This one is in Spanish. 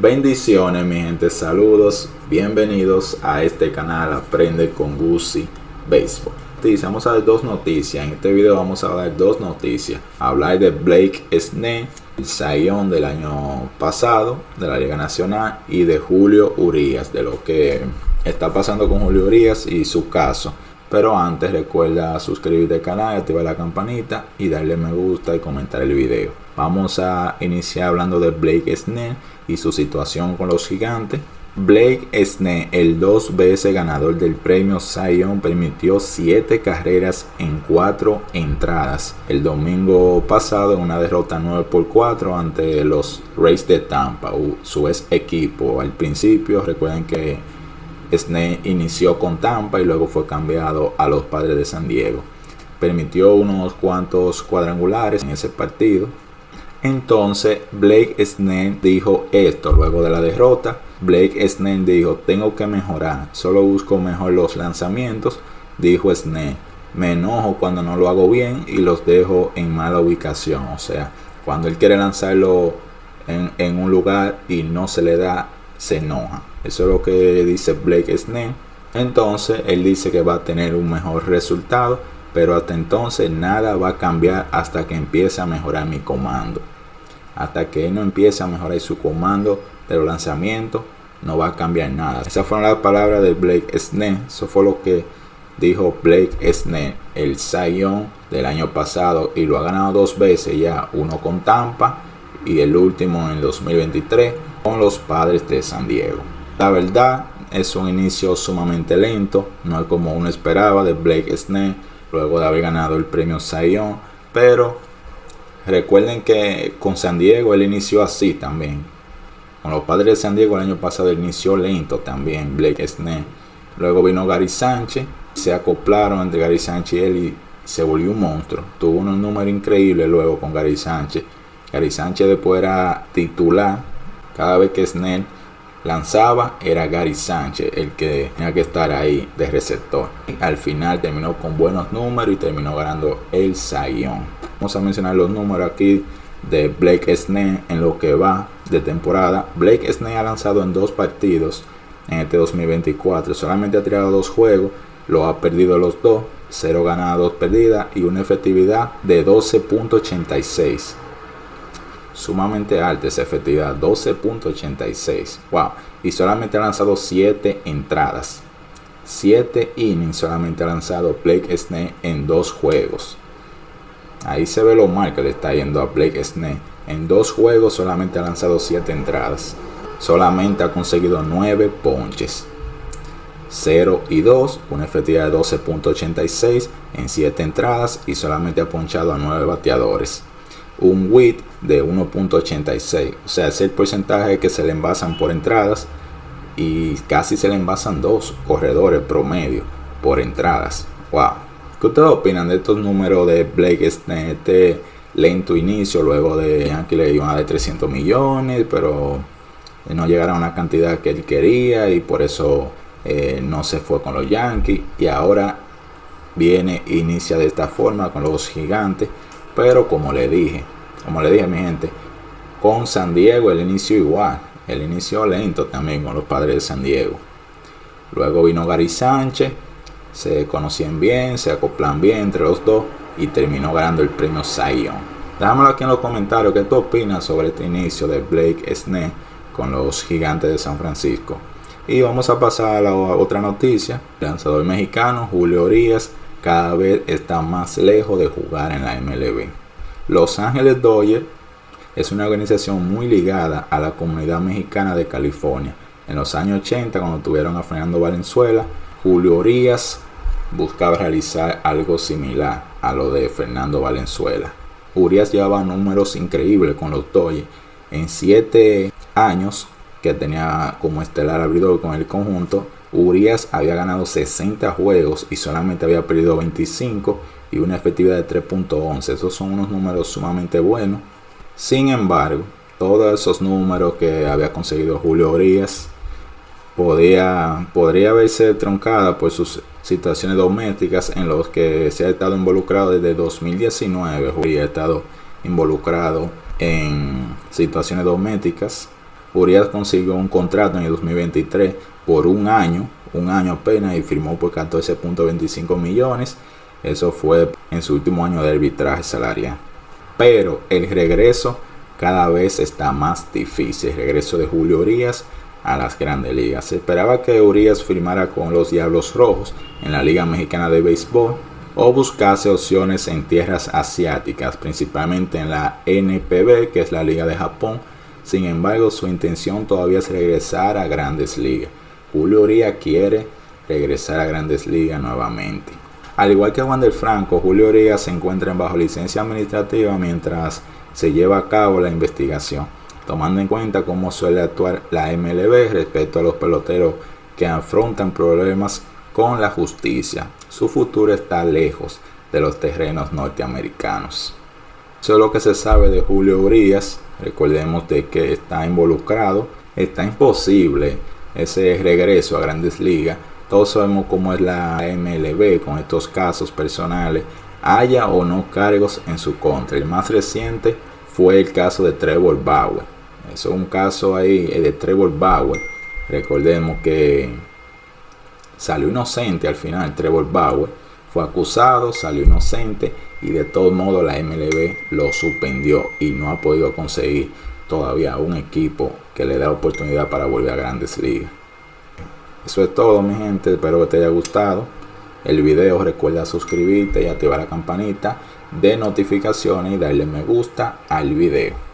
Bendiciones mi gente, saludos, bienvenidos a este canal Aprende con Guzzi Baseball. Vamos a dar dos noticias, en este video vamos a dar dos noticias. Hablar de Blake Snell, el Cy Young del año pasado de la Liga Nacional, y de Julio Urías, de lo que está pasando con Julio Urías y su caso. Pero antes recuerda suscribirte al canal, activar la campanita y darle me gusta y comentar el video. Vamos a iniciar hablando de Blake Snell y su situación con los Gigantes. Blake Snell, el 2 veces ganador del premio Cy Young, permitió 7 carreras en 4 entradas el domingo pasado en una derrota 9-4 ante los Rays de Tampa, su ex equipo. Al principio recuerden que Snell inició con Tampa y luego fue cambiado a los Padres de San Diego. Permitió unos cuantos cuadrangulares en ese partido. Entonces Blake Snell dijo esto luego de la derrota. Blake Snell dijo: tengo que mejorar, solo busco mejor los lanzamientos. Dijo Snell: me enojo cuando no lo hago bien y los dejo en mala ubicación. O sea, cuando él quiere lanzarlo en un lugar y no se le da, se enoja. Eso es lo que dice Blake Snell. Entonces él dice que va a tener un mejor resultado, pero hasta entonces nada va a cambiar hasta que empiece a mejorar mi comando. Hasta que él no empiece a mejorar su comando de los lanzamientos, no va a cambiar nada. Esas fueron las palabras de Blake Snell. Eso fue lo que dijo Blake Snell, el Cy Young del año pasado, y lo ha ganado 2 veces ya, uno con Tampa y el último en 2023 con los Padres de San Diego. La verdad, es un inicio sumamente lento, no es como uno esperaba de Blake Snell luego de haber ganado el premio Cy Young, pero recuerden que con San Diego él inició así también. Con los Padres de San Diego el año pasado él inició lento también, Blake Snell. Luego vino Gary Sánchez, se acoplaron entre Gary Sánchez y él y se volvió un monstruo. Tuvo unos números increíbles luego con Gary Sánchez. Gary Sánchez después era titular. Cada vez que Snell lanzaba era Gary Sánchez el que tenía que estar ahí de receptor. Al final terminó con buenos números y terminó ganando el Cy Young. Vamos a mencionar los números aquí de Blake Snell en lo que va de temporada. Blake Snell ha lanzado en 2 partidos en este 2024. Solamente ha tirado 2 juegos, lo ha perdido los 2, 0 ganadas, 2 perdidas y una efectividad de 12.86. Sumamente alta esa efectividad, 12.86. Wow. Y solamente ha lanzado 7 entradas. 7 innings solamente ha lanzado Blake Snell en 2 juegos. Ahí se ve lo mal que le está yendo a Blake Snell. En 2 juegos solamente ha lanzado 7 entradas. Solamente ha conseguido 9 ponches. 0 y 2, una efectividad de 12.86 en 7 entradas y solamente ha ponchado a 9 bateadores. Un WHIP de 1.86, o sea, es el porcentaje que se le envasan por entradas y casi se le envasan 2 corredores promedio por entradas. Wow. ¿Qué ustedes opinan de estos números de Blake Snell? Este lento inicio, luego de Yankees le iban a dar 300 millones, pero no llegaron a una cantidad que él quería y por eso no se fue con los Yankees, y ahora inicia de esta forma con los Gigantes. Pero como le dije mi gente, con San Diego el inicio igual, el inicio lento también con los Padres de San Diego. Luego vino Gary Sánchez, se conocían bien, se acoplan bien entre los dos y terminó ganando el premio Cy Young. Déjamelo aquí en los comentarios qué tú opinas sobre este inicio de Blake Snell con los Gigantes de San Francisco. Y vamos a pasar a la otra noticia. El lanzador mexicano Julio Urías cada vez está más lejos de jugar en la MLB. Los Ángeles Dodgers es una organización muy ligada a la comunidad mexicana de California. En los años 80, cuando tuvieron a Fernando Valenzuela, Julio Urías buscaba realizar algo similar a lo de Fernando Valenzuela. Urías llevaba números increíbles con los Dodgers. En 7 años que tenía como estelar abridor con el conjunto, Urías había ganado 60 juegos y solamente había perdido 25 y una efectividad de 3.11. Esos son unos números sumamente buenos. Sin embargo, todos esos números que había conseguido Julio Urías podría haberse truncada por sus situaciones domésticas en los que se ha estado involucrado desde 2019. Julio ha estado involucrado en situaciones domésticas Urias consiguió un contrato en el 2023 por un año apenas, y firmó por 14.25 millones. Eso fue en su último año de arbitraje salarial. Pero el regreso cada vez está más difícil. El regreso de Julio Urias a las grandes ligas. Se esperaba que Urias firmara con los Diablos Rojos en la Liga Mexicana de Béisbol o buscase opciones en tierras asiáticas, principalmente en la NPB, que es la Liga de Japón. Sin embargo, su intención todavía es regresar a Grandes Ligas. Julio Urias quiere regresar a Grandes Ligas nuevamente. Al igual que Wander Franco, Julio Urias se encuentra bajo licencia administrativa mientras se lleva a cabo la investigación, tomando en cuenta cómo suele actuar la MLB respecto a los peloteros que afrontan problemas con la justicia. Su futuro está lejos de los terrenos norteamericanos. Eso es lo que se sabe de Julio Urias. Recordemos de que está involucrado. Está imposible ese regreso a Grandes Ligas. Todos sabemos cómo es la MLB con estos casos personales, haya o no cargos en su contra. El más reciente fue el caso de Trevor Bauer. Eso es un caso ahí de Trevor Bauer. Recordemos que salió inocente al final. Trevor Bauer fue acusado, salió inocente, y de todos modos la MLB lo suspendió y no ha podido conseguir todavía un equipo que le dé oportunidad para volver a Grandes Ligas. Eso es todo, mi gente. Espero que te haya gustado el video. Recuerda suscribirte y activar la campanita de notificaciones y darle me gusta al video.